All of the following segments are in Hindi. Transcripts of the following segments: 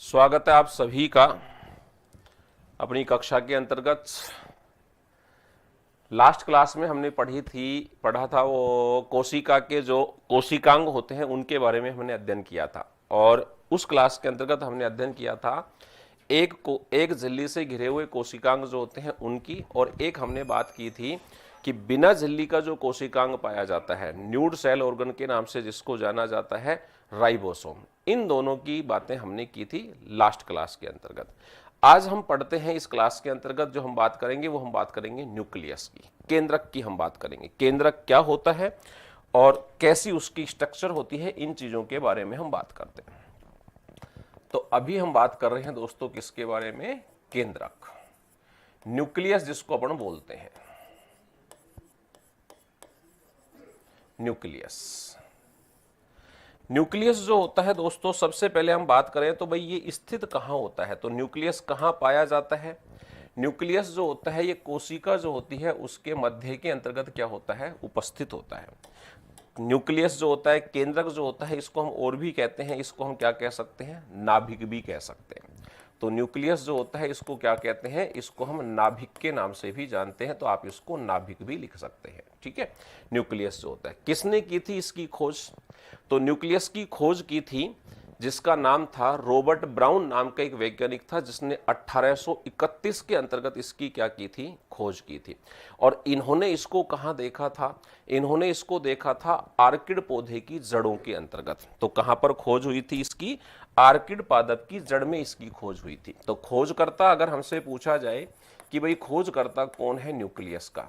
स्वागत है आप सभी का अपनी कक्षा के अंतर्गत। लास्ट क्लास में हमने पढ़ा था वो कोशिका के जो कोशिकांग होते हैं उनके बारे में हमने अध्ययन किया था। और उस क्लास के अंतर्गत हमने अध्ययन किया था एक झिल्ली से घिरे हुए कोशिकांग जो होते हैं उनकी, और एक हमने बात की थी कि बिना झिल्ली का जो कोशिकांग पाया जाता है, न्यूड सेल ऑर्गन के नाम से जिसको जाना जाता है, राइबोसोम। इन दोनों की बातें हमने की थी लास्ट क्लास के अंतर्गत। आज हम पढ़ते हैं इस क्लास के अंतर्गत जो हम बात करेंगे वो हम बात करेंगे न्यूक्लियस की, केंद्रक की हम बात करेंगे। केंद्रक क्या होता है और कैसी उसकी स्ट्रक्चर होती है, इन चीजों के बारे में हम बात करते हैं। तो अभी हम बात कर रहे हैं दोस्तों किसके बारे में? केंद्रक, न्यूक्लियस जिसको अपन बोलते हैं, न्यूक्लियस। न्यूक्लियस जो होता है दोस्तों, सबसे पहले हम बात करें तो भाई ये स्थित कहां होता है, तो न्यूक्लियस कहां पाया जाता है? न्यूक्लियस जो होता है ये कोशिका जो होती है उसके मध्य के अंतर्गत क्या होता है? उपस्थित होता है। न्यूक्लियस जो होता है, केंद्रक जो होता है, इसको हम और भी कहते हैं, इसको हम क्या कह सकते हैं? नाभिक भी कह सकते हैं। तो न्यूक्लियस जो होता है इसको क्या कहते हैं? इसको हम नाभिक के नाम से भी जानते हैं, तो आप इसको नाभिक भी लिख सकते हैं। ठीक है, न्यूक्लियस जो होता है। किसने की थी इसकी खोज? तो न्यूक्लियस की खोज की थी जिसका नाम था रॉबर्ट ब्राउन नाम का एक वैज्ञानिक था, जिसने 1831 के अंतर्गत इसकी क्या की थी? खोज की थी। और इन्होंने इसको कहां देखा था? इन्होंने इसको देखा था आर्किड पौधे की जड़ों के अंतर्गत। तो कहां पर खोज हुई थी इसकी? आर्किड पादप की जड़ में इसकी खोज हुई थी। तो खोजकर्ता अगर हमसे पूछा जाए कि भाई खोजकर्ता कौन है न्यूक्लियस का,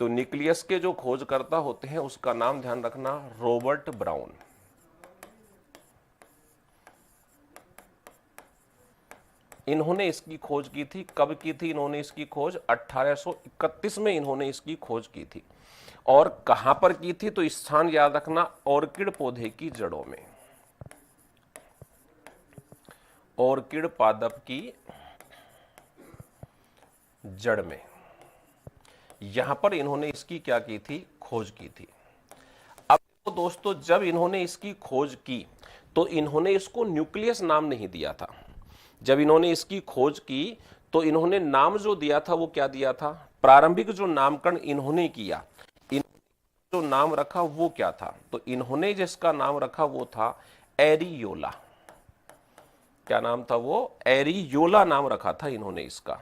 तो न्यूक्लियस के जो खोजकर्ता होते हैं उसका नाम ध्यान रखना, रॉबर्ट ब्राउन। इन्होंने इसकी खोज की थी। कब की थी इन्होंने इसकी खोज? 1831 में इन्होंने इसकी खोज की थी। और कहां पर की थी? तो स्थान याद रखना, ऑर्किड पौधे की जड़ों में, ऑर्किड पादप की जड़ में, यहां पर इन्होंने इसकी क्या की थी? खोज की थी। अब तो दोस्तों जब इन्होंने इसकी खोज की तो इन्होंने इसको न्यूक्लियस नाम नहीं दिया था। जब इन्होंने इसकी खोज की तो इन्होंने नाम जो दिया था वो क्या दिया था? प्रारंभिक जो नामकरण इन्होंने किया, जो नाम रखा वो क्या था? तो इन्होंने जिसका नाम रखा वो था एरियोला। क्या नाम था वो? एरियोला नाम रखा था इन्होंने इसका,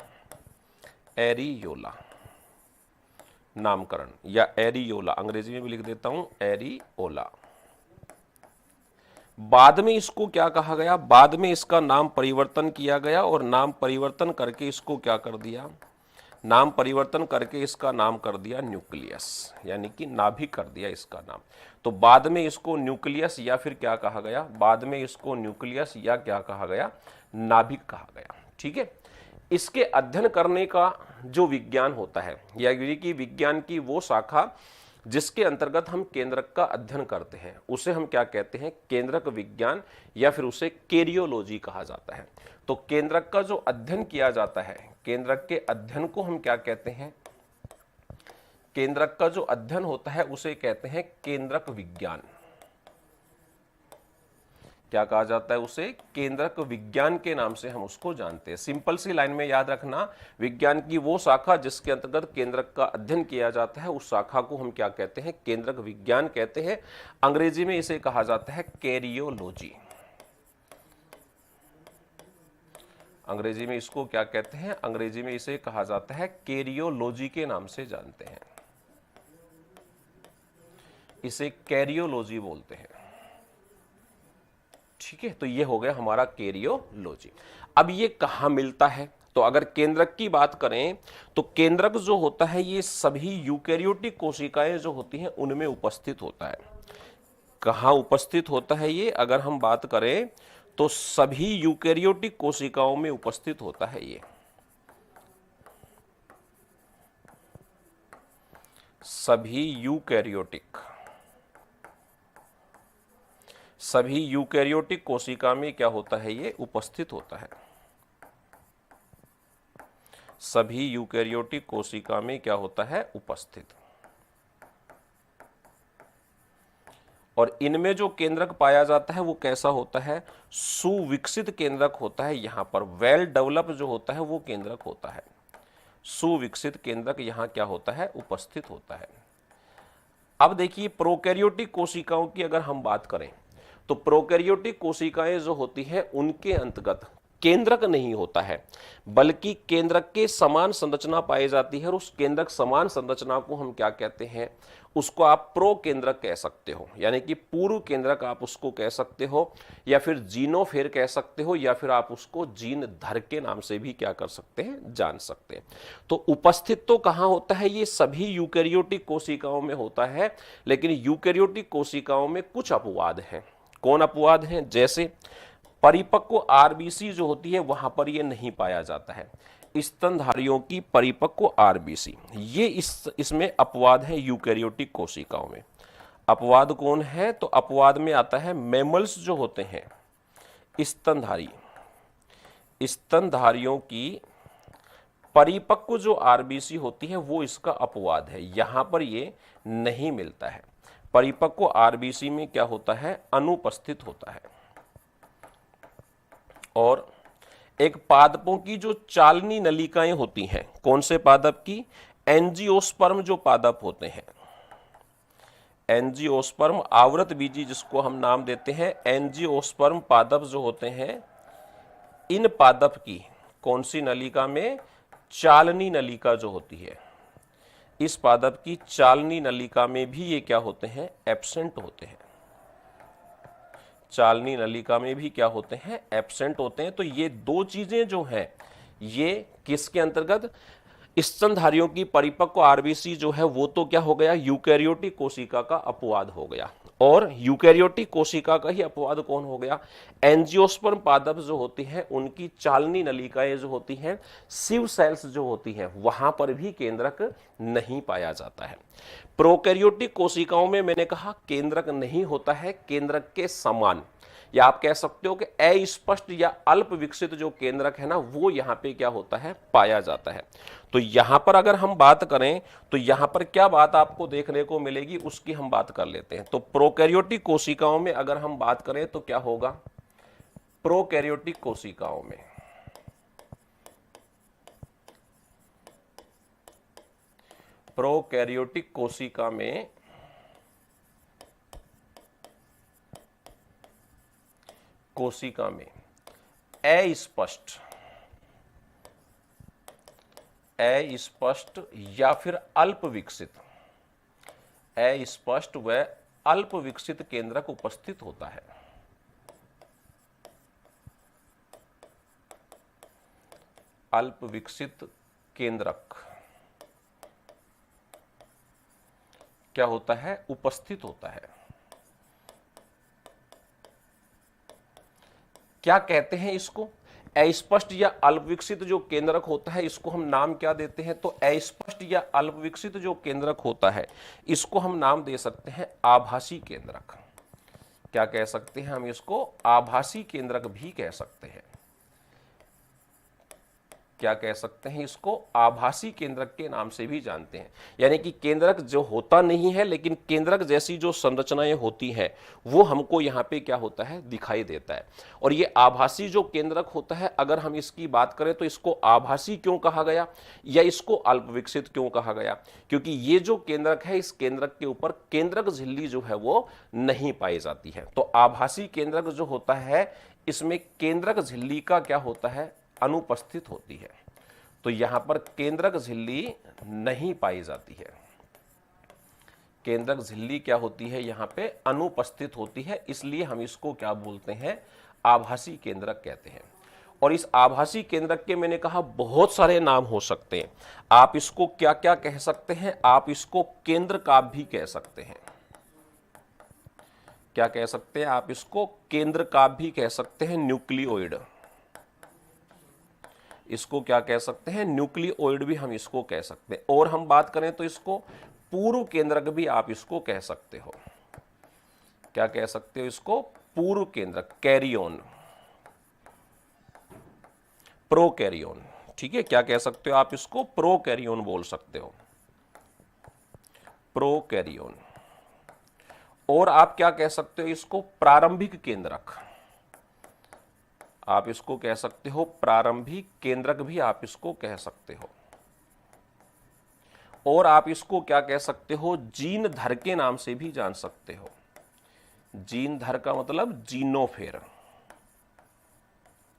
एरियोला नामकरण, या एरियोला, अंग्रेजी में भी लिख देता हूं एरियोला। बाद में इसको क्या कहा गया? बाद में इसका नाम परिवर्तन किया गया, और नाम परिवर्तन करके इसको क्या कर दिया? नाम परिवर्तन करके इसका नाम कर दिया न्यूक्लियस, यानी कि नाभिक कर दिया इसका नाम। तो बाद में इसको न्यूक्लियस या फिर क्या कहा गया? बाद में इसको न्यूक्लियस या क्या कहा गया? नाभिक कहा गया। ठीक है, इसके अध्ययन करने का जो विज्ञान होता है, यानी कि विज्ञान की वो शाखा जिसके अंतर्गत हम केंद्रक का अध्ययन करते हैं, उसे हम क्या कहते हैं? केंद्रक विज्ञान, या फिर उसे कैरियोलॉजी कहा जाता है। तो केंद्रक का जो अध्ययन किया जाता है, केंद्रक के अध्ययन को हम क्या कहते हैं? केंद्रक का जो अध्ययन होता है उसे कहते हैं केंद्रक विज्ञान। क्या कहा जाता है उसे? केंद्रक विज्ञान के नाम से हम उसको जानते हैं। सिंपल सी लाइन में याद रखना, विज्ञान की वो शाखा जिसके अंतर्गत केंद्रक का अध्ययन किया जाता है, उस शाखा को हम क्या कहते हैं? केंद्रक विज्ञान कहते हैं। अंग्रेजी में इसे कहा जाता है कैरियोलॉजी। अंग्रेजी में इसको क्या कहते हैं? अंग्रेजी में इसे कहा जाता है कैरियोलॉजी के नाम से जानते हैं, इसे कैरियोलॉजी बोलते हैं। ठीक है, तो ये हो गया हमारा कैरियोलॉजी। अब ये कहां मिलता है? तो अगर केंद्रक की बात करें तो केंद्रक जो होता है ये सभी यूकेरियोटिक कोशिकाएं जो होती हैं उनमें उपस्थित होता है। कहां उपस्थित होता है ये? अगर हम बात करें तो सभी यूकेरियोटिक कोशिकाओं में उपस्थित होता है ये, सभी यूकेरियोटिक कोशिका में क्या होता है? ये उपस्थित होता है। सभी यूकेरियोटिक कोशिका में क्या होता है? उपस्थित। और इनमें जो केंद्रक पाया जाता है वो कैसा होता है, सुविकसित केंद्रक होता है। यहां पर वेल डेवलप जो होता है वो केंद्रक होता है, सुविकसित केंद्रक यहां क्या होता है, उपस्थित होता है। अब देखिए प्रोकैरियोटिक कोशिकाओं की अगर हम बात करें तो प्रोकैरियोटिक कोशिकाएं जो होती है उनके अंतर्गत केंद्रक नहीं होता है, बल्कि केंद्रक के समान संरचना पाई जाती है। और उस केंद्रक समान संरचना को हम क्या कहते हैं, उसको आप प्रोकेंद्रक कह सकते हो, यानी कि पूर्व केंद्रक आप उसको कह सकते हो, या फिर जीनोफेर कह सकते हो, या फिर आप उसको जीन धर के नाम से भी क्या कर सकते हैं, जान सकते हैं। तो उपस्थित तो कहां होता है, ये सभी यूकैरियोटिक कोशिकाओं में होता है, लेकिन यूकैरियोटिक कोशिकाओं में कुछ अपवाद हैं। कौन अपवाद हैं, जैसे परिपक्व आरबीसी जो होती है वहां पर यह नहीं पाया जाता है। स्तनधारियों की परिपक्व आरबीसी, ये इसमें अपवाद है यूकैरियोटिक कोशिकाओं में। अपवाद कौन है, तो अपवाद में आता है मैमल्स जो होते हैं स्तनधारी, स्तनधारियों की परिपक्व जो आरबीसी होती है वो इसका अपवाद है। यहां पर ये नहीं मिलता है। परिपक्व आरबीसी में क्या होता है, अनुपस्थित होता है। और एक पादपों की जो चालनी नलिकाएं होती हैं, कौन से पादप की, एंजियोस्पर्म जो पादप होते हैं, एंजियोस्पर्म आवृत बीजी जिसको हम नाम देते हैं, एंजियोस्पर्म पादप जो होते हैं, इन पादप की कौन सी नलिका में, चालनी नलिका जो होती है, इस पादप की चालनी नलिका में भी ये क्या होते हैं, एब्सेंट होते हैं। चालनी नलिका में भी क्या होते हैं, एब्सेंट होते हैं। तो ये दो चीजें जो हैं ये किसके अंतर्गत, स्तनधारियों की परिपक्व आरबीसी जो है वो तो क्या हो गया, यूकैरियोटिक कोशिका का अपवाद हो गया। और यूकैरियोटिक कोशिका का ही अपवाद कौन हो गया, एंजियोस्पर्म पादप जो होती हैं उनकी चालनी नलिकाएं जो होती हैं, सिव सेल्स जो होती हैं, वहां पर भी केंद्रक नहीं पाया जाता है। प्रोकैरियोटिक कोशिकाओं में मैंने कहा केंद्रक नहीं होता है, केंद्रक के समान, या आप कह सकते हो कि अस्पष्ट या अल्प विकसित जो केंद्रक है ना वो यहां पे क्या होता है, पाया जाता है। तो यहां पर अगर हम बात करें तो यहां पर क्या बात आपको देखने को मिलेगी उसकी हम बात कर लेते हैं। तो प्रोकैरियोटिक कोशिकाओं में अगर हम बात करें तो क्या होगा, प्रोकैरियोटिक कोशिकाओं में प्रोकैरियोटिक कोशिका में अस्पष्ट या फिर अल्प विकसित, अस्पष्ट व अल्प विकसित केंद्रक उपस्थित होता है। अल्प विकसित केंद्रक क्या होता है, उपस्थित होता है। क्या कहते हैं इसको, अस्पष्ट या अल्प विकसित जो केंद्रक होता है इसको हम नाम क्या देते हैं, तो अस्पष्ट या अल्प विकसित जो केंद्रक होता है इसको हम नाम दे सकते हैं आभासी केंद्रक। क्या कह सकते हैं हम इसको, आभासी केंद्रक भी कह सकते हैं। क्या कह सकते हैं इसको, आभासी केंद्रक के नाम से भी जानते हैं। यानी कि केंद्रक जो होता नहीं है लेकिन केंद्रक जैसी जो संरचनाएं होती हैं वो हमको यहाँ पे क्या होता है, दिखाई देता है। और ये आभासी जो केंद्रक होता है, अगर हम इसकी बात करें तो इसको आभासी क्यों कहा गया या इसको अल्प विकसित क्यों कहा गया, क्योंकि ये जो केंद्रक है इस केंद्रक के ऊपर केंद्रक झिल्ली जो है वो नहीं पाई जाती है। तो आभासी केंद्रक जो होता है इसमें केंद्रक झिल्ली का क्या होता है, अनुपस्थित होती है। तो यहां पर केंद्रक झिल्ली नहीं पाई जाती है, केंद्रक झिल्ली क्या होती है, यहां पे अनुपस्थित होती है, इसलिए हम इसको क्या बोलते हैं, आभासी केंद्रक कहते हैं। और इस आभासी केंद्रक के मैंने कहा बहुत सारे नाम हो सकते हैं। आप इसको क्या क्या कह सकते हैं, आप इसको केंद्र काव्य भी कह सकते हैं। क्या कह सकते हैं आप इसको, केंद्र काव्य भी कह सकते हैं, न्यूक्लियोइड, इसको क्या कह सकते हैं, न्यूक्लियोइड भी हम इसको कह सकते हैं। और हम बात करें तो इसको पूर्व केंद्रक भी आप इसको कह सकते हो। क्या कह सकते हो इसको, पूर्व केंद्रक, कैरियोन, प्रोकैरियोन, ठीक है। क्या कह सकते हो आप इसको, प्रोकैरियोन बोल सकते हो, प्रोकैरियोन। और आप क्या कह सकते हो इसको, प्रारंभिक केंद्रक। आप इसको कह सकते हो प्रारंभिक केंद्रक भी आप इसको कह सकते हो। और आप इसको क्या कह सकते हो, जीन धर के नाम से भी जान सकते हो। जीन धर का मतलब जीनोफेर,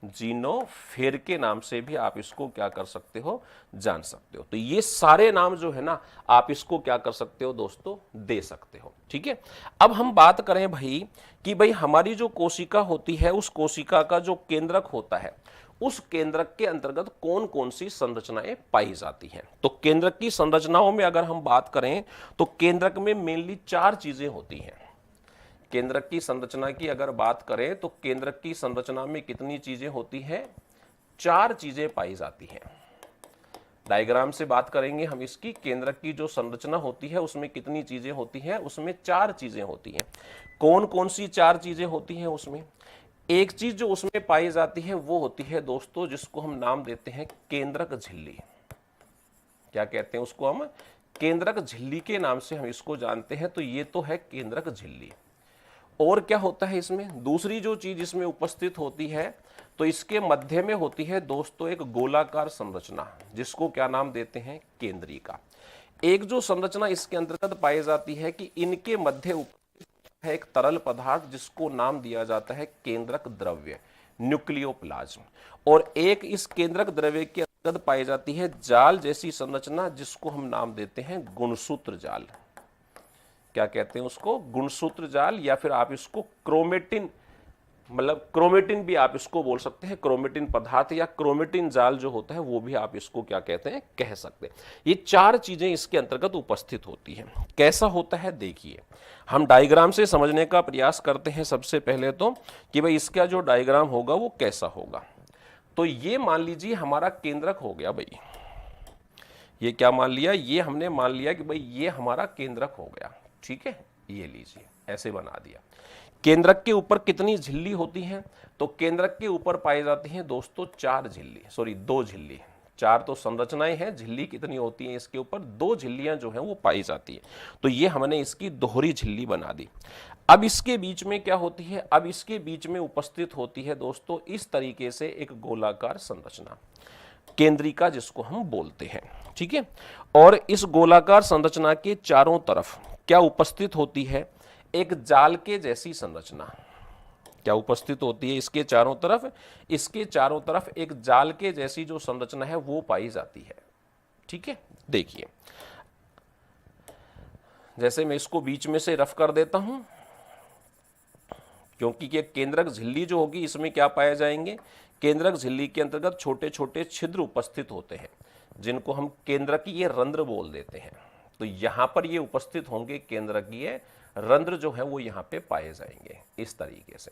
जीनोफेर के नाम से भी आप इसको क्या कर सकते हो, जान सकते हो। तो ये सारे नाम जो है ना, आप इसको क्या कर सकते हो दोस्तों, दे सकते हो। ठीक है, अब हम बात करें भाई कि भाई हमारी जो कोशिका होती है, उस कोशिका का जो केंद्रक होता है, उस केंद्रक के अंतर्गत कौन कौन सी संरचनाएं पाई जाती हैं। तो केंद्रक की संरचनाओं में अगर हम बात करें तो केंद्रक में मेनली 4 चीजें होती हैं। केंद्रक की संरचना की अगर बात करें तो केंद्रक की संरचना में कितनी चीजें होती हैं, 4 चीजें पाई जाती हैं। डायग्राम से बात करेंगे हम इसकी, केंद्रक की जो संरचना होती है उसमें कितनी चीजें होती हैं, उसमें 4 चीजें होती हैं। कौन कौन सी 4 चीजें होती हैं उसमें, एक चीज जो उसमें पाई जाती है वो होती है दोस्तों जिसको हम नाम देते हैं केंद्रक झिल्ली। क्या कहते हैं उसको हम, केंद्रक झिल्ली के नाम से हम इसको जानते हैं। तो ये तो है केंद्रक झिल्ली। और क्या होता है इसमें, दूसरी जो चीज इसमें उपस्थित होती है तो इसके मध्य में होती है दोस्तों एक गोलाकार संरचना, जिसको क्या नाम देते हैं, केंद्रिका। एक जो संरचना इसके अंतर्गत पाई जाती है कि इनके मध्य उपस्थित है एक तरल पदार्थ जिसको नाम दिया जाता है केंद्रक द्रव्य, न्यूक्लियोप्लाज्म। और एक इस केंद्रक द्रव्य के अंतर्गत पाई जाती है जाल जैसी संरचना जिसको हम नाम देते हैं गुणसूत्र जाल। क्या कहते हैं उसको, गुणसूत्र जाल, या फिर आप इसको क्रोमेटिन, मतलब क्रोमेटिन भी आप इसको बोल सकते हैं, क्रोमेटिन पदार्थ या क्रोमेटिन जाल जो होता है वो भी आप इसको क्या कहते हैं, कह सकते हैं। ये 4 चीजें इसके अंतर्गत उपस्थित होती हैं। कैसा होता है देखिए, हम डायग्राम से समझने का प्रयास करते हैं सबसे पहले तो कि भाई इसका जो डायग्राम होगा वो कैसा होगा। तो ये मान लीजिए हमारा केंद्रक हो गया भाई, ये क्या मान लिया, ये हमने मान लिया कि भाई ये हमारा केंद्रक हो गया। ठीक है, ये लीजिए ऐसे बना दिया। केंद्रक के ऊपर कितनी झिल्ली होती हैं, तो केंद्रक के ऊपर पाई जाती हैं दोस्तों 4 झिल्ली, सॉरी 2 झिल्ली। 4 तो संरचनाएं हैं, झिल्ली कितनी होती है इसके ऊपर, 2 झिल्लियां जो हैं वो पाई जाती है। तो ये हमने इसकी दोहरी झिल्ली बना दी। अब इसके बीच में क्या होती है, अब इसके बीच में उपस्थित होती है दोस्तों इस तरीके से एक गोलाकार संरचना, केंद्रिका जिसको हम बोलते हैं। ठीक है, और इस गोलाकार संरचना के चारों तरफ क्या उपस्थित होती है, एक जाल के जैसी संरचना। क्या उपस्थित होती है इसके चारों तरफ, इसके चारों तरफ एक जाल के जैसी जो संरचना है वो पाई जाती है। ठीक है, देखिए जैसे मैं इसको बीच में से रफ कर देता हूं, क्योंकि ये केंद्रक झिल्ली जो होगी इसमें क्या पाए जाएंगे, केंद्रक झिल्ली के अंतर्गत छोटे छोटे छिद्र उपस्थित होते हैं जिनको हम केंद्रकीय रंध्र बोल देते हैं। तो यहां पर ये उपस्थित होंगे केंद्रकीय रंध्र जो है वो यहां पे पाए जाएंगे इस तरीके से।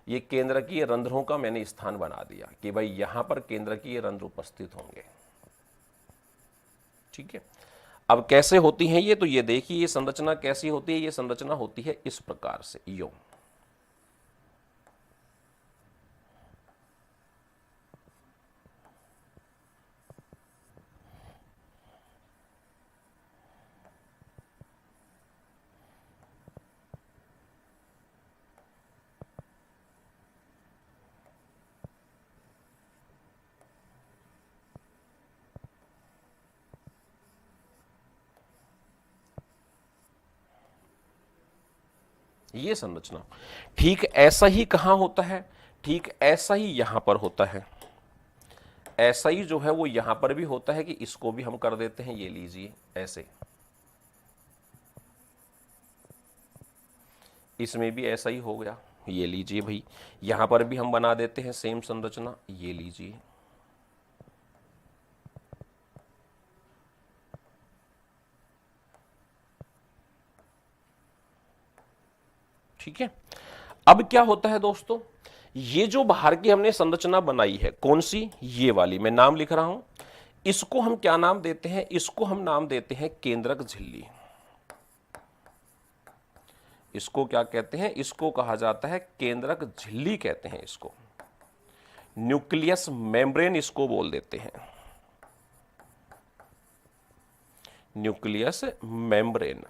ये केंद्रकीय रंध्रों का मैंने स्थान बना दिया कि भाई यहां पर केंद्रकीय रंध्र उपस्थित होंगे। ठीक है, अब कैसे होती है ये, तो ये देखिए ये संरचना कैसी होती है, ये संरचना होती है इस प्रकार से, यो। ये संरचना ठीक ऐसा ही कहां होता है, ठीक ऐसा ही यहां पर होता है। ऐसा ही जो है वो यहां पर भी होता है कि इसको भी हम कर देते हैं, ये लीजिए ऐसे, इसमें भी ऐसा ही हो गया। ये लीजिए भाई, यहां पर भी हम बना देते हैं सेम संरचना, ये लीजिए। ठीक है, अब क्या होता है दोस्तों, ये जो बाहर की हमने संरचना बनाई है, कौन सी, ये वाली मैं नाम लिख रहा हूं, इसको हम क्या नाम देते हैं, इसको हम नाम देते हैं केंद्रक झिल्ली। इसको क्या कहते हैं, इसको कहा जाता है केंद्रक झिल्ली कहते हैं इसको, न्यूक्लियस मेम्ब्रेन इसको बोल देते हैं, न्यूक्लियस मेम्ब्रेन।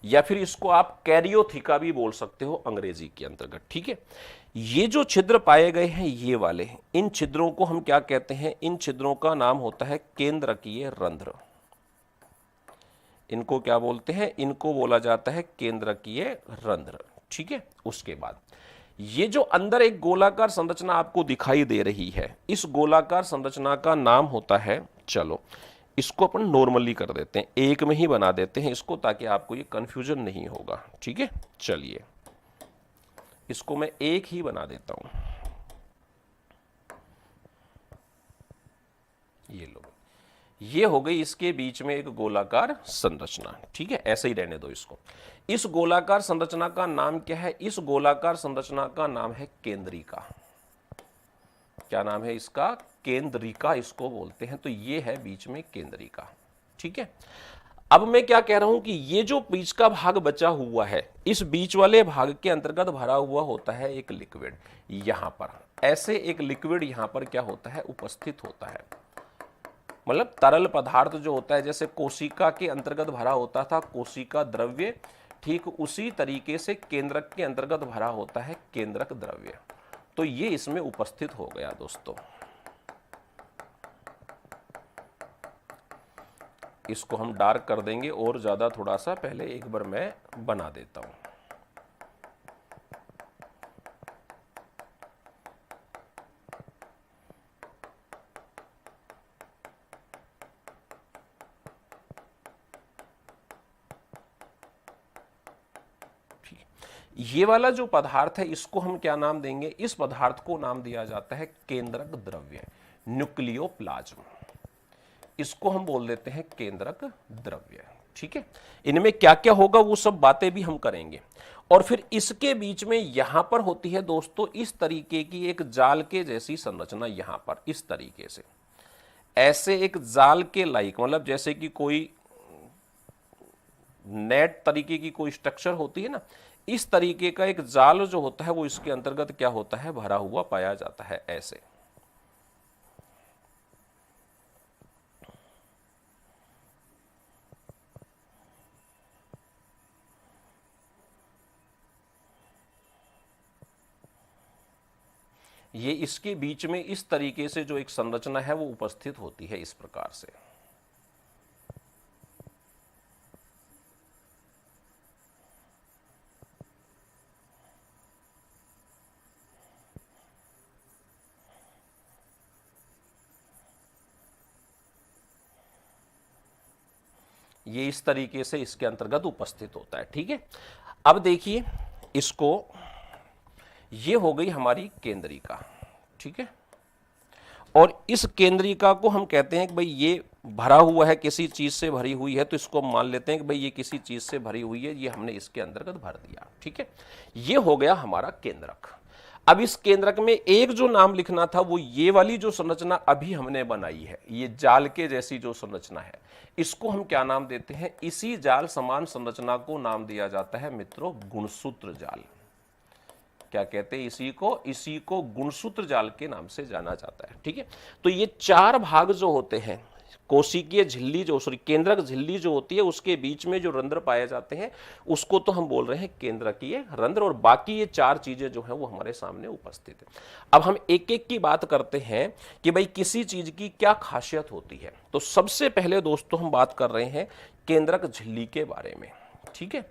या फिर इसको आप कैरियोथिका भी बोल सकते हो अंग्रेजी के अंतर्गत, ठीक है। ये जो छिद्र पाए गए हैं ये वाले, इन छिद्रों को हम क्या कहते हैं, इन छिद्रों का नाम होता है केंद्रकीय रंध्र। इनको क्या बोलते हैं, इनको बोला जाता है केंद्रकीय रंध्र, ठीक है। उसके बाद ये जो अंदर एक गोलाकार संरचना आपको दिखाई दे रही है, इस गोलाकार संरचना का नाम होता है, चलो इसको अपन नॉर्मली कर देते हैं, एक में ही बना देते हैं इसको, ताकि आपको ये कंफ्यूजन नहीं होगा, ठीक है। चलिए इसको मैं एक ही बना देता हूं, ये लो, ये हो गई इसके बीच में एक गोलाकार संरचना, ठीक है। ऐसे ही रहने दो इसको। इस गोलाकार संरचना का नाम क्या है, इस गोलाकार संरचना का नाम है केंद्रिका। क्या नाम है इसका, केंद्रिका इसको बोलते हैं। तो ये है बीच में केंद्रिका, ठीक है। अब मैं क्या कह रहा हूं कि ये जो बीच का भाग बचा हुआ है, इस बीच वाले भाग के अंतर्गत भरा हुआ होता है एक लिक्विड। यहां पर ऐसे एक लिक्विड यहां पर क्या होता है, उपस्थित होता है। मतलब तरल पदार्थ जो होता है, जैसे कोशिका के अंतर्गत भरा होता था कोशिका द्रव्य, ठीक उसी तरीके से केंद्रक के अंतर्गत भरा होता है केंद्रक द्रव्य। तो ये इसमें उपस्थित हो गया दोस्तों। इसको हम डार्क कर देंगे और ज्यादा थोड़ा सा, पहले एक बार मैं बना देता हूं। ये वाला जो पदार्थ है इसको हम क्या नाम देंगे, इस पदार्थ को नाम दिया जाता है केंद्रक द्रव्य, न्यूक्लियोप्लाज्म। इसको हम बोल देते हैं केंद्रक द्रव्य, ठीक है। इनमें क्या क्या होगा वो सब बातें भी हम करेंगे। और फिर इसके बीच में यहां पर होती है दोस्तों इस तरीके की एक जाल के जैसी संरचना, यहां पर इस तरीके से, ऐसे एक जाल के लाइक, मतलब जैसे कि कोई नेट तरीके की कोई स्ट्रक्चर होती है ना, इस तरीके का एक जाल जो होता है वो इसके अंतर्गत क्या होता है, भरा हुआ पाया जाता है ऐसे। ये इसके बीच में इस तरीके से जो एक संरचना है वो उपस्थित होती है इस प्रकार से। ये इस तरीके से इसके अंतर्गत उपस्थित होता है, ठीक है। अब देखिए इसको, ये हो गई हमारी केंद्रिका, ठीक है। और इस केंद्रिका को हम कहते हैं कि भाई ये भरा हुआ है, किसी चीज से भरी हुई है, तो इसको मान लेते हैं कि भाई ये किसी चीज से भरी हुई है, ये हमने इसके अंतर्गत भर दिया, ठीक है। ये हो गया हमारा केंद्रक। अब इस केंद्रक में एक जो नाम लिखना था वो ये वाली जो संरचना अभी हमने बनाई है, ये जाल के जैसी जो संरचना है, इसको हम क्या नाम देते हैं, इसी जाल समान संरचना को नाम दिया जाता है मित्रों गुणसूत्र जाल। क्या कहते हैं इसी को गुणसूत्र जाल के नाम से जाना जाता है, ठीक है। तो ये चार भाग जो होते हैं, कोशिकीय झिल्ली जो, सॉरी केंद्रक झिल्ली जो होती है, उसके बीच में जो रंध्र पाए जाते हैं उसको तो हम बोल रहे हैं केंद्रकीय रंध्र, और बाकी ये चार चीजें जो है वो हमारे सामने उपस्थित है। अब हम एक एक की बात करते हैं कि भाई किसी चीज की क्या खासियत होती है। तो सबसे पहले दोस्तों हम बात कर रहे हैं केंद्रक झिल्ली के बारे में, ठीक है।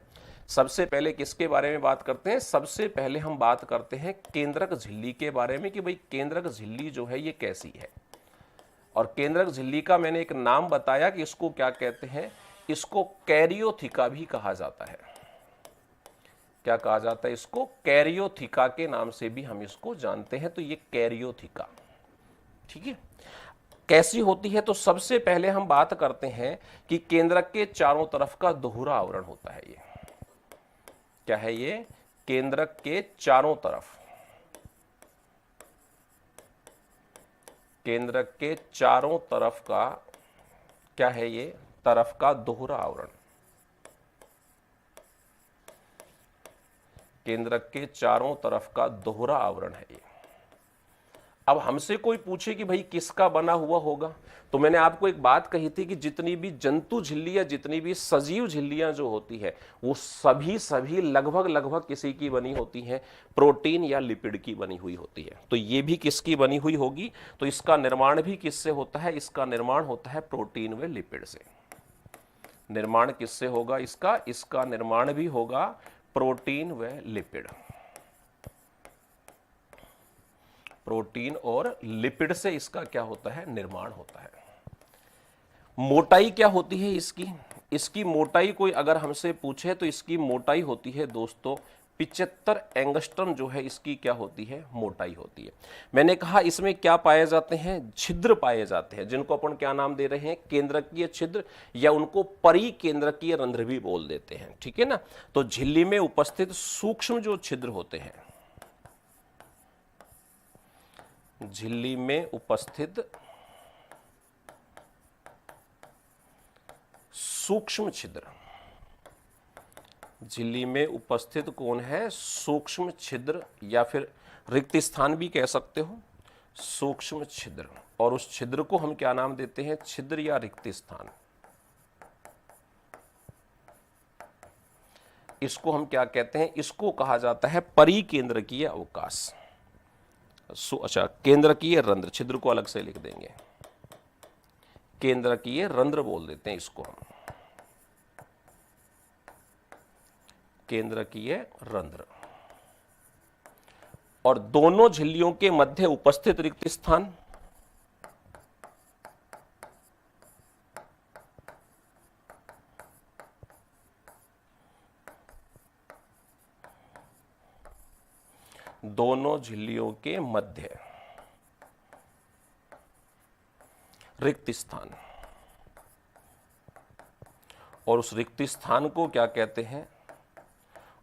सबसे पहले किसके बारे में बात करते हैं, सबसे पहले हम बात करते हैं केंद्रक झिल्ली के बारे में कि भाई केंद्रक झिल्ली जो है ये कैसी है। और केंद्रक झिल्ली का मैंने एक नाम बताया कि इसको क्या कहते हैं, इसको कैरियोथिका भी कहा जाता है। क्या कहा जाता है इसको, कैरियोथिका के नाम से भी हम इसको जानते हैं। तो ये कैरियोथिका, ठीक है। कैसी होती है, तो सबसे पहले हम बात करते हैं कि केंद्रक के चारों तरफ का दोहरा आवरण होता है। ये क्या है, ये केंद्रक के चारों तरफ, केंद्रक के चारों तरफ का क्या है, ये तरफ का दोहरा आवरण। केंद्रक के चारों तरफ का दोहरा आवरण है ये। अब हमसे कोई पूछे कि भाई किसका बना हुआ होगा, तो मैंने आपको एक बात कही थी कि जितनी भी जंतु झिल्लियां, जितनी भी सजीव झिल्लियां जो होती है, वो सभी सभी लगभग लगभग किसी की बनी होती हैं, प्रोटीन या लिपिड की बनी हुई होती है। तो ये भी किसकी बनी हुई होगी, तो इसका निर्माण भी किससे होता है, इसका निर्माण होता है प्रोटीन व लिपिड से। निर्माण किससे होगा इसका, इसका निर्माण भी होगा प्रोटीन व लिपिड, प्रोटीन और लिपिड से इसका क्या होता है, निर्माण होता है। मोटाई क्या होती है इसकी, इसकी मोटाई कोई अगर हमसे पूछे तो इसकी मोटाई होती है दोस्तों 75 एंगस्ट्रम जो है इसकी क्या होती है, मोटाई होती है। मैंने कहा इसमें क्या पाए जाते हैं, छिद्र पाए जाते हैं, जिनको अपन क्या नाम दे रहे हैं, केंद्रकीय छिद्र, या उनको परिकेंद्रकीय रंध्र भी बोल देते हैं, ठीक है ना। तो झिल्ली में उपस्थित सूक्ष्म जो छिद्र होते हैं, झिल्ली में उपस्थित सूक्ष्म छिद्र, झिल्ली में उपस्थित कौन है, सूक्ष्म छिद्र, या फिर रिक्त स्थान भी कह सकते हो, सूक्ष्म छिद्र। और उस छिद्र को हम क्या नाम देते हैं, छिद्र या रिक्त स्थान। इसको हम क्या कहते हैं, इसको कहा जाता है परिकेंद्रकीय अवकाश। अच्छा, केंद्रकीय रंध्र, छिद्र को अलग से लिख देंगे, केंद्रकीय रंध्र बोल देते हैं इसको हम, केंद्रकीय रंध्र। और दोनों झिल्लियों के मध्य उपस्थित रिक्त स्थान, दोनों झिल्लियों के मध्य रिक्त स्थान, और उस रिक्त स्थान को क्या कहते हैं,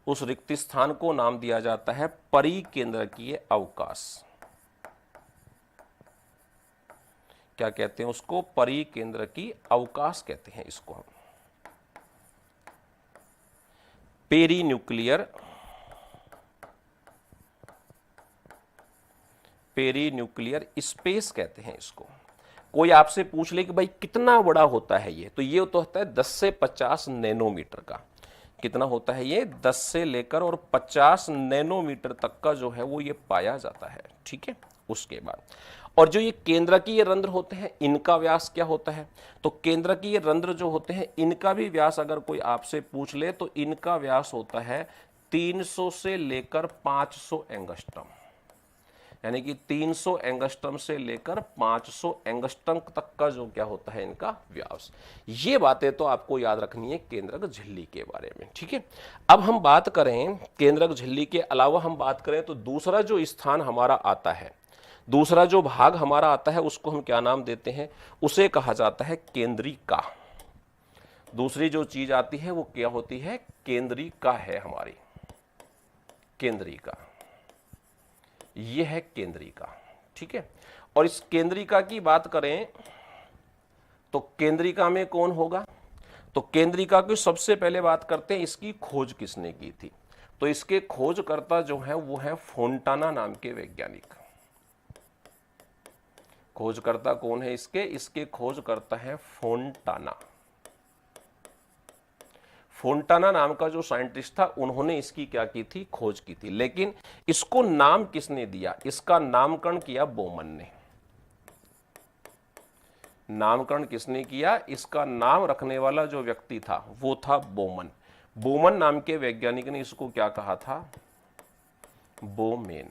उस रिक्त स्थान को नाम दिया जाता है परिकेंद्रकीय अवकाश। क्या कहते हैं उसको, परिकेंद्रकीय अवकाश कहते हैं इसको हम। पेरीन्यूक्लियर, पेरीन्यूक्लियर स्पेस कहते हैं इसको। कोई आपसे पूछ ले कि भाई कितना बड़ा होता है ये, तो ये तो होता है 10 से 50 नैनोमीटर का। कितना होता है ये, 10 से लेकर और 50 नैनोमीटर तक का जो है वो ये पाया जाता है, ठीक है। उसके बाद और जो ये केंद्रकीय रंध्र होते हैं, इनका व्यास क्या होता है, तो केंद्रकीय रंध्र जो होते हैं इनका भी व्यास अगर कोई आपसे पूछ ले तो इनका व्यास होता है 300 से लेकर 500 एंगस्ट्रम, यानी कि 300 एंगस्ट्रम से लेकर 500 एंगस्ट्रम तक का जो क्या होता है इनका व्यास। ये बातें तो आपको याद रखनी है केंद्रक झिल्ली के बारे में, ठीक है। अब हम बात करें केंद्रक झिल्ली के अलावा हम बात करें तो दूसरा जो स्थान हमारा आता है, दूसरा जो भाग हमारा आता है उसको हम क्या नाम देते हैं, उसे कहा जाता है केंद्रिका। दूसरी जो चीज आती है वो क्या होती है, केंद्रिका है हमारी, केंद्रिका, ये है केंद्रिका, ठीक है। और इस केंद्रिका की बात करें तो केंद्रिका में कौन होगा, तो केंद्रिका की सबसे पहले बात करते हैं इसकी खोज किसने की थी, तो इसके खोजकर्ता जो है वो है फोंटाना नाम के वैज्ञानिक। खोजकर्ता कौन है इसके, इसके खोजकर्ता है फोंटाना। फोंटाना नाम का जो साइंटिस्ट था उन्होंने इसकी क्या की थी, खोज की थी। लेकिन इसको नाम किसने दिया, इसका नामकरण किया बोमन ने। नामकरण किसने किया, इसका नाम रखने वाला जो व्यक्ति था वो था बोमन। बोमन नाम के वैज्ञानिक ने इसको क्या कहा था, बोमेन।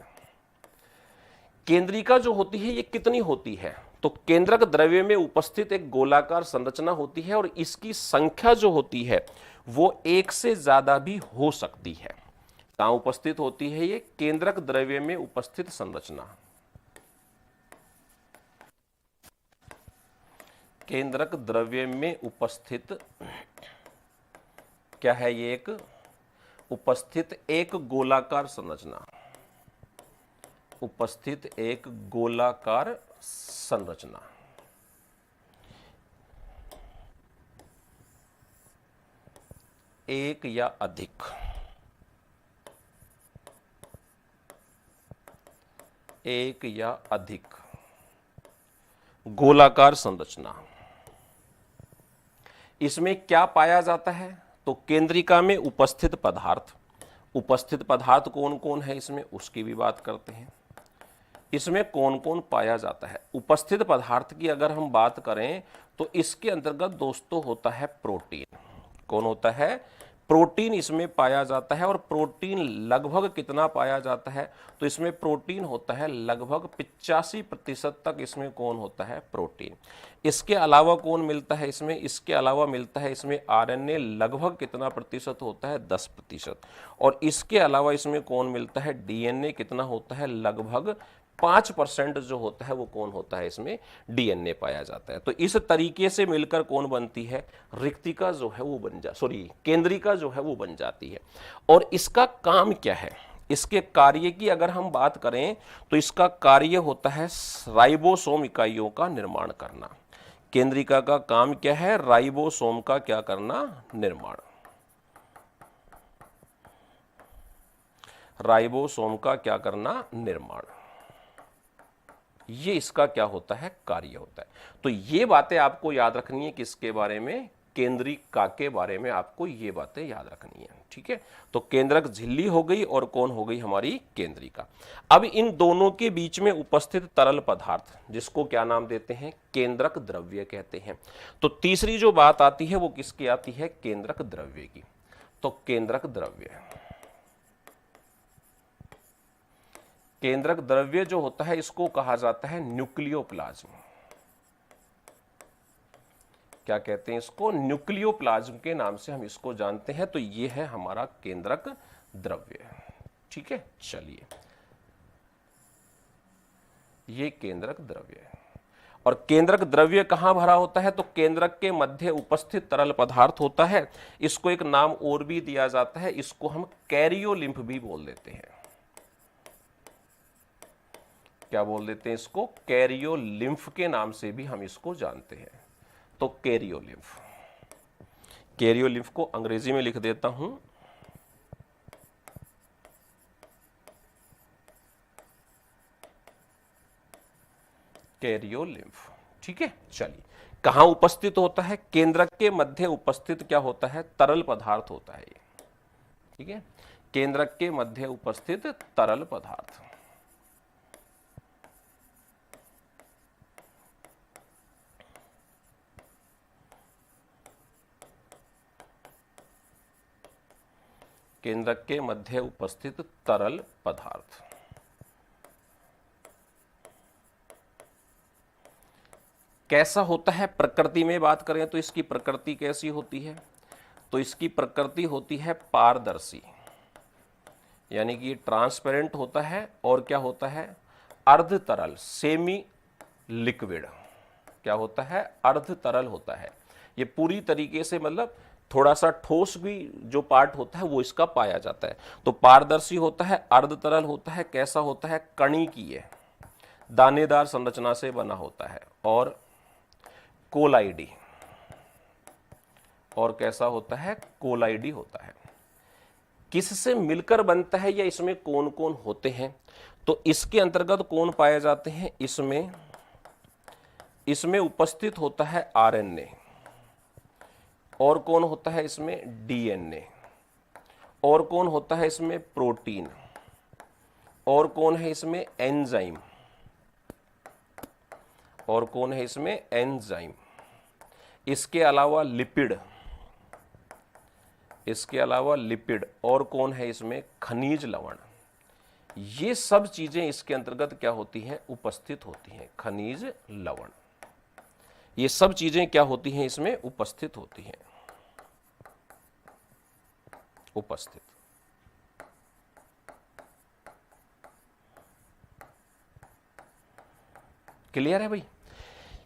केंद्रिका जो होती है ये कितनी होती है, तो केंद्रक द्रव्य में उपस्थित एक गोलाकार संरचना होती है और इसकी संख्या जो होती है वो एक से ज्यादा भी हो सकती है। कहां उपस्थित होती है ये, केंद्रक द्रव्य में उपस्थित संरचना, केंद्रक द्रव्य में उपस्थित क्या है ये, एक उपस्थित एक गोलाकार संरचना, उपस्थित एक गोलाकार संरचना। एक या अधिक एक या अधिक गोलाकार संरचना। इसमें क्या पाया जाता है? तो केंद्रिका में उपस्थित पदार्थ, उपस्थित पदार्थ कौन कौन है इसमें, उसकी भी बात करते हैं। इसमें कौन कौन पाया जाता है? उपस्थित पदार्थ की अगर हम बात करें तो इसके अंतर्गत दोस्तों होता है प्रोटीन। कौन होता है? प्रोटीन इसमें पाया जाता है। और प्रोटीन लगभग कितना पाया जाता है? तो इसमें प्रोटीन होता है लगभग 85% तक इसमें कौन होता है? प्रोटीन। इसके अलावा कौन मिलता है इसमें? इसके अलावा मिलता है इसमें आरएनए, लगभग कितना प्रतिशत होता है? 10%। और इसके अलावा इसमें कौन मिलता है? डीएनए कितना होता है? लगभग 5% जो होता है वो कौन होता है? इसमें डीएनए पाया जाता है। तो इस तरीके से मिलकर कौन बनती है? रिक्तिका जो है वो केंद्रिका जो है वो बन जाती है। और इसका काम क्या है? इसके कार्य की अगर हम बात करें तो इसका कार्य होता है राइबोसोम इकाइयों का निर्माण करना। केंद्रिका का काम क्या है? राइबोसोम का क्या करना? निर्माण। राइबोसोम का क्या करना? निर्माण। ये इसका क्या होता है? कार्य होता है। तो ये बातें आपको याद रखनी है। किसके बारे में? केंद्रिका के बारे में आपको ये बातें याद रखनी है। ठीक है, तो केंद्रक झिल्ली हो गई और कौन हो गई? हमारी केंद्रिका। अब इन दोनों के बीच में उपस्थित तरल पदार्थ, जिसको क्या नाम देते हैं? केंद्रक द्रव्य कहते हैं। तो तीसरी जो बात आती है वो किसकी आती है? केंद्रक द्रव्य की। तो केंद्रक द्रव्य, केंद्रक द्रव्य जो होता है इसको कहा जाता है न्यूक्लियोप्लाज्म। क्या कहते हैं इसको? न्यूक्लियोप्लाज्म के नाम से हम इसको जानते हैं। तो ये है हमारा केंद्रक द्रव्य। ठीक है, चलिए, ये केंद्रक द्रव्य है। और केंद्रक द्रव्य कहां भरा होता है? तो केंद्रक के मध्य उपस्थित तरल पदार्थ होता है। इसको एक नाम और भी दिया जाता है, इसको हम कैरियोलिम्फ भी बोल देते हैं। क्या बोल देते हैं इसको? कैरियोलिम्फ के नाम से भी हम इसको जानते हैं। तो कैरियोलिम्फ, कैरियोलिम्फ को अंग्रेजी में लिख देता हूं, कैरियोलिम्फ। ठीक है, चलिए, कहां उपस्थित होता है? केंद्रक के मध्य उपस्थित क्या होता है? तरल पदार्थ होता है ये। ठीक है, केंद्रक के मध्य उपस्थित तरल पदार्थ। केंद्रक के मध्य उपस्थित तरल पदार्थ। कैसा होता है? प्रकृति में बात करें तो इसकी प्रकृति कैसी होती है? तो इसकी प्रकृति होती है पारदर्शी, यानी कि ट्रांसपेरेंट होता है। और क्या होता है? अर्ध तरल, सेमी लिक्विड। क्या होता है? अर्ध तरल होता है। ये पूरी तरीके से मतलब थोड़ा सा ठोस भी जो पार्ट होता है वो इसका पाया जाता है। तो पारदर्शी होता है, अर्ध तरल होता है। कैसा होता है? कणिकीय, दानेदार संरचना से बना होता है। और कोलाइडी, और कैसा होता है? कोलाइडी होता है। किससे मिलकर बनता है या इसमें कौन कौन होते हैं? तो इसके अंतर्गत कौन पाए जाते हैं? इसमें उपस्थित होता है आरएनए। और कौन होता है इसमें? डीएनए। और कौन होता है इसमें? प्रोटीन। और कौन है इसमें? एंजाइम। और कौन है इसमें? एंजाइम। इसके अलावा लिपिड, इसके अलावा लिपिड। और कौन है इसमें? खनिज लवण। ये सब चीजें इसके अंतर्गत क्या होती हैं? उपस्थित होती हैं। खनिज लवण, ये सब चीजें क्या होती हैं? इसमें उपस्थित होती हैं। उपस्थित। क्लियर है भाई?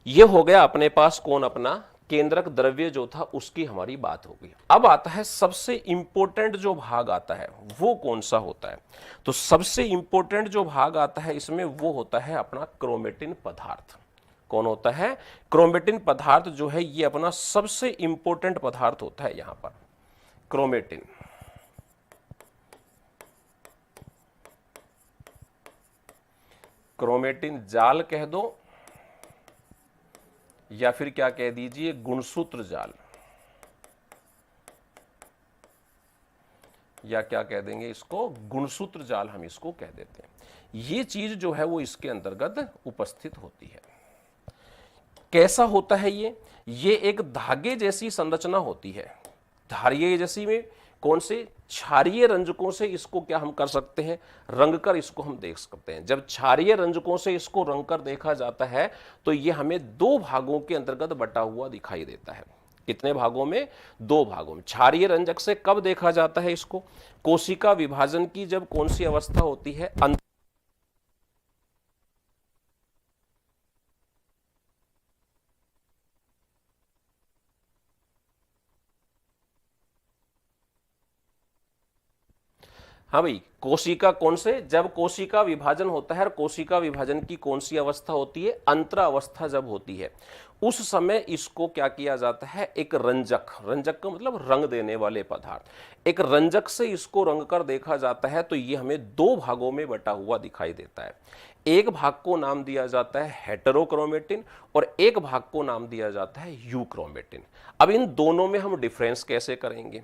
ये हो गया अपने पास कौन? अपना केंद्रक द्रव्य जो था उसकी हमारी बात हो गई। अब आता है सबसे इंपॉर्टेंट जो भाग आता है वो कौन सा होता है? तो सबसे इंपॉर्टेंट जो भाग आता है इसमें वो होता है अपना क्रोमेटिन पदार्थ। कौन होता है? क्रोमेटिन पदार्थ जो है ये अपना सबसे इंपॉर्टेंट पदार्थ होता है। यहां पर क्रोमेटिन, क्रोमेटिन जाल कह दो या फिर क्या कह दीजिए, गुणसूत्र जाल, या क्या कह देंगे इसको, गुणसूत्र जाल हम इसको कह देते हैं। ये चीज जो है वो इसके अंतर्गत उपस्थित होती है। कैसा होता है ये एक धागे जैसी संरचना होती है। धारिये जैसी में कौन से, क्षारीय रंजकों से इसको क्या हम कर सकते हैं, रंग कर इसको हम देख सकते हैं। जब क्षारीय रंजकों से इसको रंग कर देखा जाता है तो ये हमें दो भागों के अंतर्गत बटा हुआ दिखाई देता है। कितने भागों में, दो भागों में। क्षारीय रंजक से कब देखा जाता है इसको, कोशिका विभाजन की जब कौन सी अवस्था होती है, हाँ भाई, कोशिका कौन से, जब कोशिका विभाजन होता है, और कोशिका विभाजन की कौन सी अवस्था होती है, अंतरा अवस्था जब होती है, उस समय इसको क्या किया जाता है, एक रंजक, रंजक का मतलब रंग देने वाले पदार्थ, एक रंजक से इसको रंग कर देखा जाता है तो ये हमें दो भागों में बटा हुआ दिखाई देता है। एक भाग को नाम दिया जाता है हेटेरोक्रोमेटिन और एक भाग को नाम दिया जाता है यूक्रोमेटिन। अब इन दोनों में हम डिफरेंस कैसे करेंगे,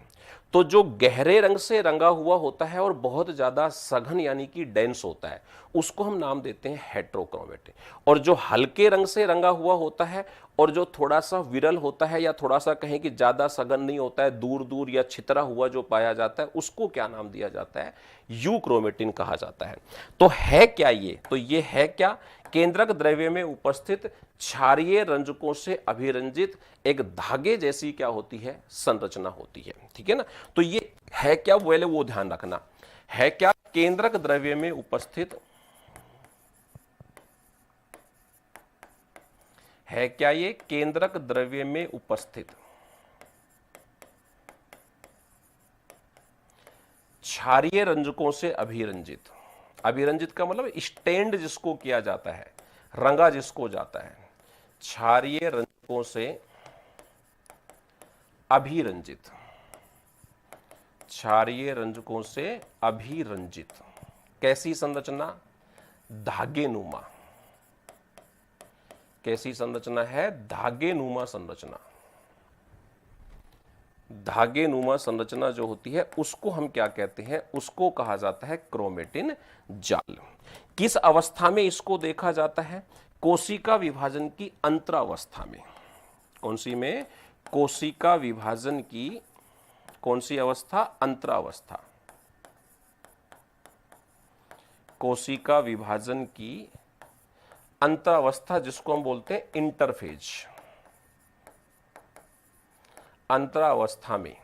तो जो गहरे रंग से रंगा हुआ होता है और बहुत ज्यादा सघन यानी कि डेंस होता है उसको हम नाम देते हैं हेटेरोक्रोमेटिन, और जो हल्के रंग से रंगा हुआ होता है और जो थोड़ा सा विरल होता है या थोड़ा सा कहें कि ज्यादा सघन नहीं होता है, दूर दूर या छितरा हुआ जो पाया जाता है, उसको क्या नाम दिया जाता है, यूक्रोमेटिन कहा जाता है। तो है क्या ये, तो ये है क्या, केंद्रक द्रव्य में उपस्थित क्षारीय रंजकों से अभिरंजित एक धागे जैसी क्या होती है, संरचना होती है। ठीक है ना, तो ये है क्या, पहले वो ध्यान रखना, है क्या, केंद्रक द्रव्य में उपस्थित, है क्या ये, केंद्रक द्रव्य में उपस्थित क्षारीय रंजकों से अभिरंजित, अभिरंजित का मतलब स्टेंड जिसको किया जाता है, रंगा जिसको जाता है, क्षारीय रंजकों से अभिरंजित, क्षारीय रंजकों से अभिरंजित कैसी संरचना, धागे नुमा, कैसी संरचना है, धागे नुमा संरचना। धागे नुमा संरचना जो होती है उसको हम क्या कहते हैं, उसको कहा जाता है क्रोमेटिन जाल। किस अवस्था में इसको देखा जाता है, कोशिका विभाजन की अंतरावस्था में। कौन सी में, कोशिका विभाजन की कौन सी अवस्था, अंतरावस्था, कोशिका विभाजन की अंतरावस्था जिसको हम बोलते हैं इंटरफेज, अंतरावस्था में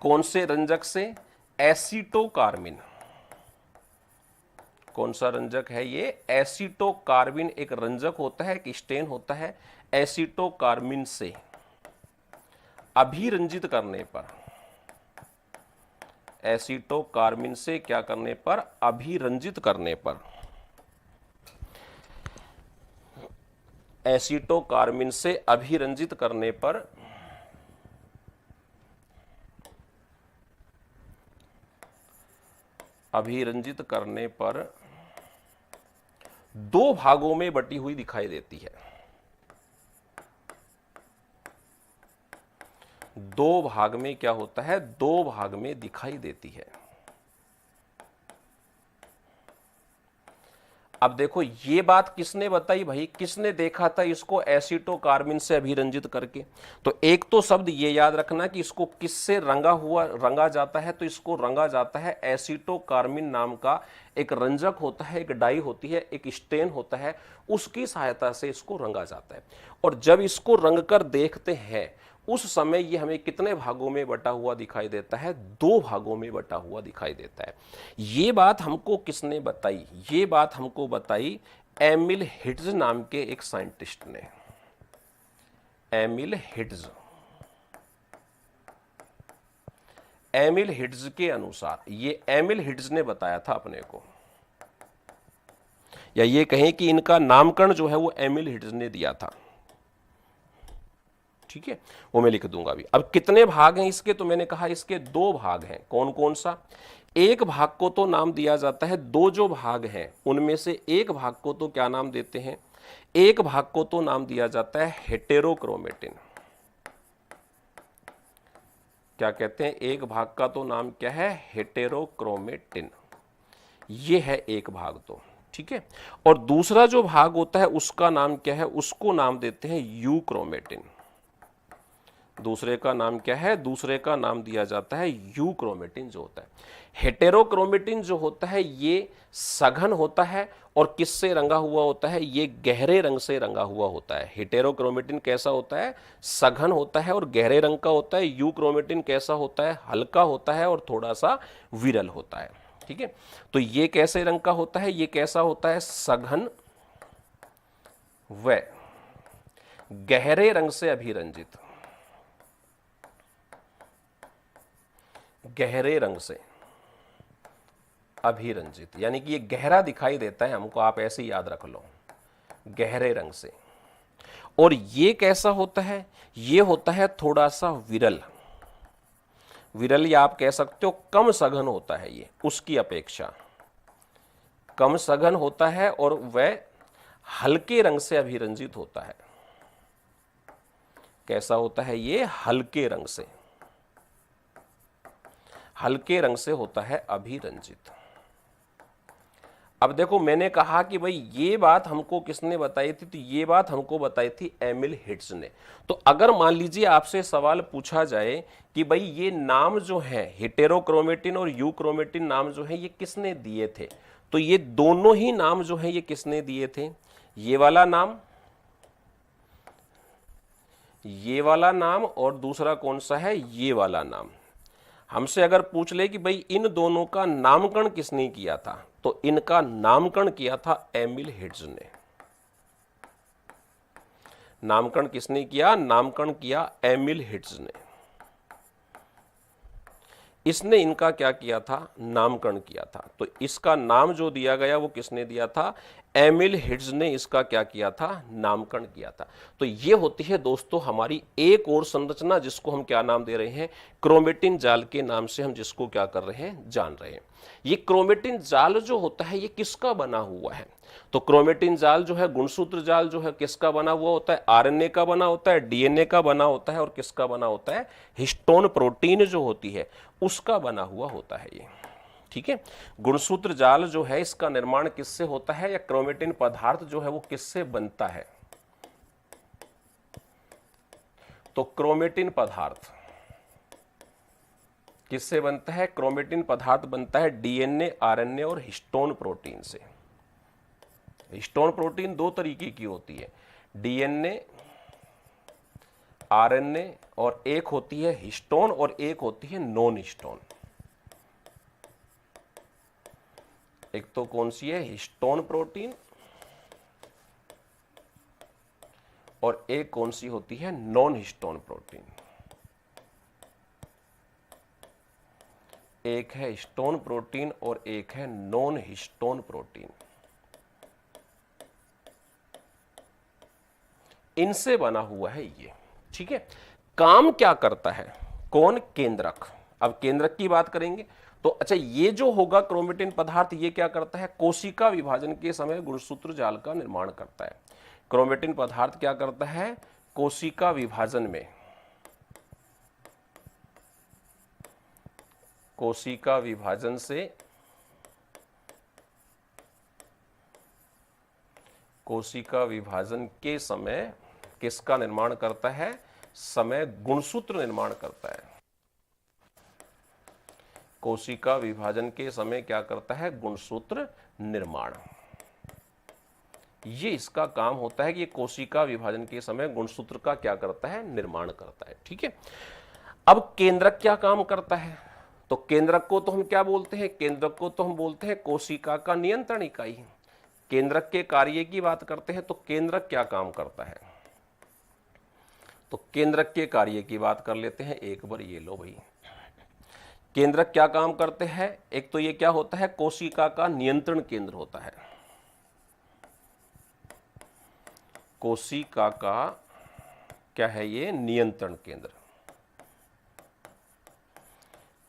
कौन से रंजक से, एसीटोकार्बिन, कौन सा रंजक है ये, एसीटोकार्बिन एक रंजक होता है, एक स्टेन होता है, एसीटोकार्बिन से अभिरंजित करने पर, एसीटोकार्बिन से क्या करने पर, अभिरंजित करने पर, एसीटोकार्बिन से अभिरंजित करने पर अभिरंजित करने पर दो भागों में बटी हुई दिखाई देती है, दो भाग में क्या होता है, दो भाग में दिखाई देती है। अब देखो ये बात किसने बताई भाई, किसने देखा था इसको एसीटोकार्बिन से अभिरंजित करके, तो एक तो शब्द ये याद रखना कि इसको किससे रंगा जाता है, तो इसको रंगा जाता है एसीटोकार्बिन नाम का एक रंजक होता है, एक डाई होती है, एक स्टेन होता है, उसकी सहायता से इसको रंगा जाता है। और जब इसको रंग कर देखते हैं उस समय ये हमें कितने भागों में बटा हुआ दिखाई देता है, दो भागों में बटा हुआ दिखाई देता है। ये बात हमको किसने बताई, ये बात हमको बताई एमिल हिट्ज नाम के एक साइंटिस्ट ने, एमिल हिट्ज। एमिल हिट्ज के अनुसार, ये एमिल हिट्ज ने बताया था अपने को, या ये कहें कि इनका नामकरण जो है वो एमिल हिट्ज ने दिया था। ठीक है, वो मैं लिख दूंगा अभी। अब कितने भाग हैं इसके, तो मैंने कहा इसके 2 भाग हैं। कौन कौन सा? एक भाग को तो नाम दिया जाता है, 2 जो भाग हैं उनमें से एक भाग को तो क्या नाम देते हैं? एक भाग को तो नाम दिया जाता है हेटेरोक्रोमेटिन। क्या कहते हैं? एक भाग का तो नाम क्या है? हेटेरोक्रोमेटिन। ये है एक भाग तो, ठीक है। और दूसरा जो भाग होता है उसका नाम क्या है? उसको नाम देते हैं यूक्रोमेटिन। दूसरे का नाम क्या है? दूसरे का नाम दिया जाता है यूक्रोमेटिन जो होता है। हेटेरोक्रोमेटिन जो होता है ये सघन होता है और किससे रंगा हुआ होता है? ये गहरे रंग से रंगा हुआ होता है। हेटेरोक्रोमेटिन कैसा होता है? सघन होता है और गहरे रंग का होता है। यूक्रोमेटिन कैसा होता है? हल्का होता है और थोड़ा सा विरल होता है, ठीक है। तो ये कैसे रंग का होता है? ये कैसा होता है? सघन व गहरे रंग से अभिरंजित। गहरे रंग से अभिरंजित, यानी कि ये गहरा दिखाई देता है हमको, आप ऐसे ही याद रख लो, गहरे रंग से। और ये कैसा होता है? ये होता है थोड़ा सा विरल। विरल या आप कह सकते हो कम सघन होता है, ये उसकी अपेक्षा कम सघन होता है और वह हल्के रंग से अभिरंजित होता है। कैसा होता है ये? हल्के रंग से, हल्के रंग से होता है अभिरंजित। अब देखो मैंने कहा कि भाई ये बात हमको किसने बताई थी? तो ये बात हमको बताई थी एमिल हिट्ज ने। तो अगर मान लीजिए आपसे सवाल पूछा जाए कि भाई ये नाम जो है हेटेरोक्रोमेटिन और यूक्रोमेटिन नाम जो है ये किसने दिए थे, तो ये दोनों ही नाम जो है ये किसने दिए थे? ये वाला नाम, ये वाला नाम, और दूसरा कौन सा है? ये वाला नाम। हमसे अगर पूछ ले कि भाई इन दोनों का नामकरण किसने किया था, तो इनका नामकरण किया था एमिल हिट्ज ने। नामकरण किसने किया? नामकरण किया एमिल हिट्ज ने। इसने इनका क्या किया था? नामकरण किया था। तो इसका नाम जो दिया गया वो किसने दिया था? एमिल हिट्ज ने इसका क्या किया था? नामकरण किया था। तो ये होती है दोस्तों हमारी एक और संरचना, जिसको हम क्या नाम दे रहे हैं? क्रोमेटिन जाल के नाम से हम जिसको क्या कर रहे हैं? जान रहे हैं। ये क्रोमेटिन जाल जो होता है ये किसका बना हुआ है? तो क्रोमेटिन जाल जो है, गुणसूत्र जाल जो है, किसका बना हुआ होता है? आरएनए का बना होता है, डीएनए का बना होता है, और किसका बना होता है? हिस्टोन प्रोटीन जो होती है उसका बना हुआ होता है ये, ठीक है। गुणसूत्र जाल जो है इसका निर्माण किससे होता है, या क्रोमेटिन पदार्थ जो है वो किससे बनता है? तो क्रोमेटिन पदार्थ किससे बनता है? क्रोमेटिन पदार्थ बनता है डीएनए, आरएनए और हिस्टोन प्रोटीन से। हिस्टोन प्रोटीन 2 तरीके की होती है, डीएनए, आरएनए, और एक होती है हिस्टोन और एक होती है नॉन हिस्टोन। एक तो कौन सी है? हिस्टोन प्रोटीन, और एक कौन सी होती है? Non histone protein. एक है हिस्टोन प्रोटीन और एक है नॉन हिस्टोन प्रोटीन। इनसे बना हुआ है ये, ठीक है। काम क्या करता है? कौन? केंद्रक। अब केंद्रक की बात करेंगे तो अच्छा, ये जो होगा क्रोमेटिन पदार्थ ये क्या करता है? कोशिका विभाजन के समय गुणसूत्र जाल का निर्माण करता है। क्रोमेटिन पदार्थ क्या करता है? कोशिका विभाजन में, कोशिका विभाजन से, कोशिका विभाजन के समय किसका निर्माण करता है? समय गुणसूत्र निर्माण करता है। कोशिका विभाजन के समय क्या करता है? गुणसूत्र निर्माण। ये इसका काम होता है कि ये कोशिका विभाजन के समय गुणसूत्र का क्या करता है? निर्माण करता है, ठीक है। अब केंद्रक क्या काम करता है? तो केंद्रक को तो हम क्या बोलते हैं? केंद्रक को तो हम बोलते हैं कोशिका का नियंत्रण इकाई। केंद्रक के कार्य की बात करते हैं तो केंद्रक क्या काम करता है? तो केंद्रक के कार्य की बात कर लेते हैं एक बार। ये लो भाई, केंद्रक क्या काम करते हैं? एक तो ये क्या होता है? कोशिका का नियंत्रण केंद्र होता है। कोशिका का क्या है ये? नियंत्रण केंद्र।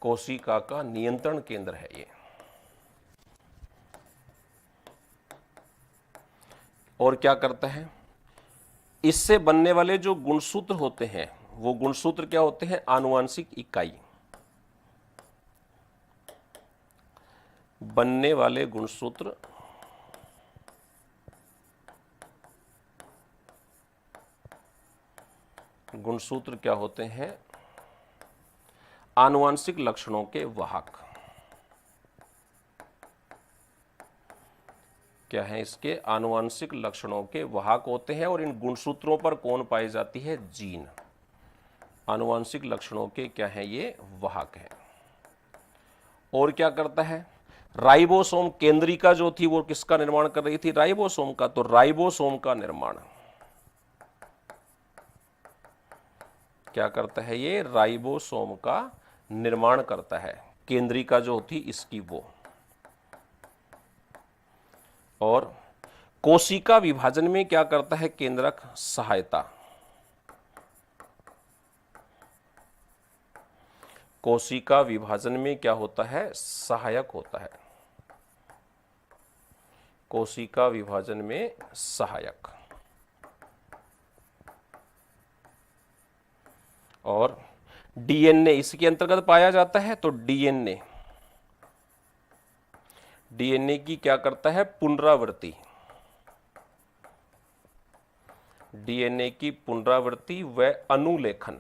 कोशिका का नियंत्रण केंद्र है ये। और क्या करता है? इससे बनने वाले जो गुणसूत्र होते हैं वो गुणसूत्र क्या होते हैं? आनुवांशिक इकाई। बनने वाले गुणसूत्र क्या होते हैं? आनुवांशिक लक्षणों के वाहक। क्या है? इसके आनुवांशिक लक्षणों के वाहक होते हैं। और इन गुणसूत्रों पर कौन पाई जाती है? जीन। आनुवांशिक लक्षणों के क्या है? ये वाहक है। और क्या करता है? राइबोसोम केंद्रिका जो थी वो किसका निर्माण कर रही थी? राइबोसोम का। तो राइबोसोम का निर्माण क्या करता है? ये राइबोसोम का निर्माण करता है। केंद्रिका जो थी इसकी वो। और कोशिका विभाजन में क्या करता है? केंद्रक सहायता। कोशिका विभाजन में क्या होता है? सहायक होता है। कोशिका विभाजन में सहायक। और डीएनए इसके अंतर्गत पाया जाता है। तो डीएनए की क्या करता है? पुनरावृत्ति। डीएनए की पुनरावृत्ति व अनुलेखन।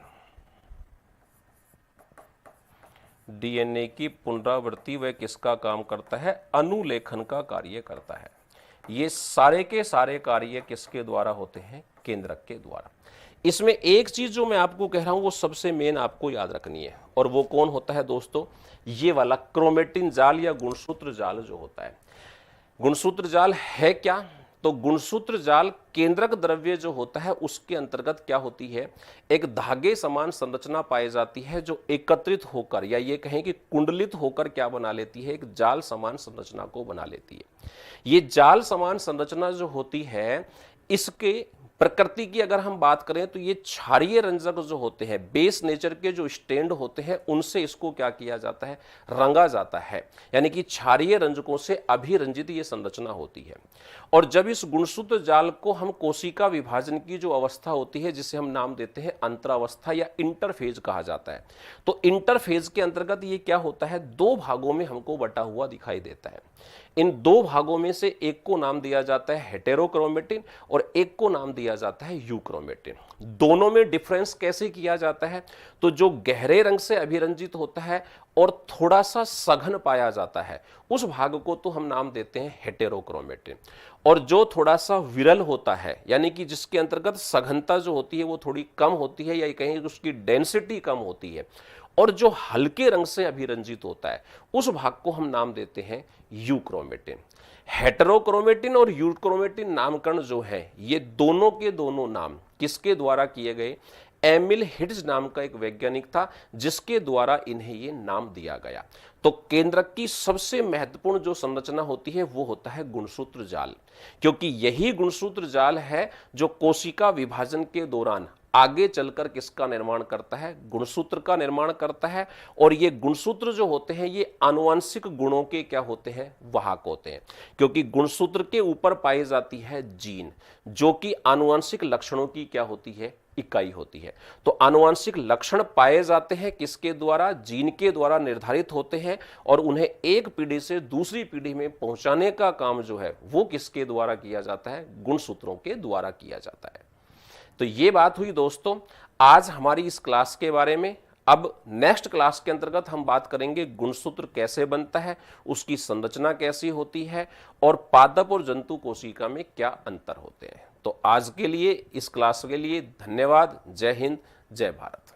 डीएनए की पुनरावृत्ति व किसका काम करता है? अनुलेखन का कार्य करता है। ये सारे के सारे कार्य किसके द्वारा होते हैं? केंद्रक के द्वारा। इसमें एक चीज जो मैं आपको कह रहा हूं वो सबसे मेन आपको याद रखनी है। और वो कौन होता है दोस्तों? ये वाला क्रोमेटिन जाल या गुणसूत्र जाल जो होता है। गुणसूत्र जाल है क्या? तो गुणसूत्र जाल केंद्रक द्रव्य जो होता है उसके अंतर्गत क्या होती है? एक धागे समान संरचना पाई जाती है जो एकत्रित होकर या ये कहें कि कुंडलित होकर क्या बना लेती है? एक जाल समान संरचना को बना लेती है। ये जाल समान संरचना जो होती है इसके प्रकृति की अगर हम बात करें तो ये क्षारीय रंजक जो होते हैं, बेस नेचर के जो स्टैंड होते हैं, उनसे इसको क्या किया जाता है? रंगा जाता है। यानी कि क्षारीय रंजकों से अभिरंजित ये संरचना होती है। और जब इस गुणसूत्र जाल को हम कोशिका विभाजन की जो अवस्था होती है जिसे हम नाम देते हैं अंतरावस्था या इंटरफेज कहा जाता है, तो इंटरफेज के अंतर्गत ये क्या होता है? दो भागों में हमको बटा हुआ दिखाई देता है। इन दो भागों में से एक को नाम दिया जाता है हेटेरोक्रोमेटिन और एक को नाम दिया जाता है यूक्रोमेटिन। दोनों में डिफरेंस कैसे किया जाता है? तो जो गहरे रंग से अभिरंजित होता है और थोड़ा सा सघन पाया जाता है उस भाग को तो हम नाम देते हैं हेटेरोक्रोमेटिन। और जो थोड़ा सा विरल होता है यानी कि जिसके अंतर्गत सघनता जो होती है वो थोड़ी कम होती है या कहीं उसकी डेंसिटी कम होती है और जो हल्के रंग से अभिरंजित होता है उस भाग को हम नाम देते हैं यूक्रोमेटिन। हेटेरोक्रोमेटिन और यूक्रोमेटिन नामकरण जो है ये दोनों के दोनों नाम किसके द्वारा किए गए? एमिल हिट्ज नाम का एक वैज्ञानिक था जिसके द्वारा इन्हें ये नाम दिया गया। तो केंद्रक की सबसे महत्वपूर्ण जो संरचना होती है वो होता है गुणसूत्र जाल, क्योंकि यही गुणसूत्र जाल है जो कोशिका विभाजन के दौरान आगे चलकर किसका निर्माण करता है? गुणसूत्र का निर्माण करता है। और ये गुणसूत्र जो होते हैं ये आनुवंशिक गुणों के क्या होते हैं? वाहक होते हैं, क्योंकि गुणसूत्र के ऊपर पाई जाती है जीन जो कि आनुवंशिक लक्षणों की क्या होती है? इकाई होती है। तो आनुवंशिक लक्षण पाए जाते हैं किसके द्वारा? जीन के द्वारा निर्धारित होते हैं और उन्हें एक पीढ़ी से दूसरी पीढ़ी में पहुंचाने का काम जो है वो किसके द्वारा किया जाता है? गुणसूत्रों के द्वारा किया जाता है। तो ये बात हुई दोस्तों आज हमारी इस क्लास के बारे में। अब नेक्स्ट क्लास के अंतर्गत हम बात करेंगे गुणसूत्र कैसे बनता है, उसकी संरचना कैसी होती है और पादप और जंतु कोशिका में क्या अंतर होते हैं। तो आज के लिए इस क्लास के लिए धन्यवाद। जय हिंद, जय भारत।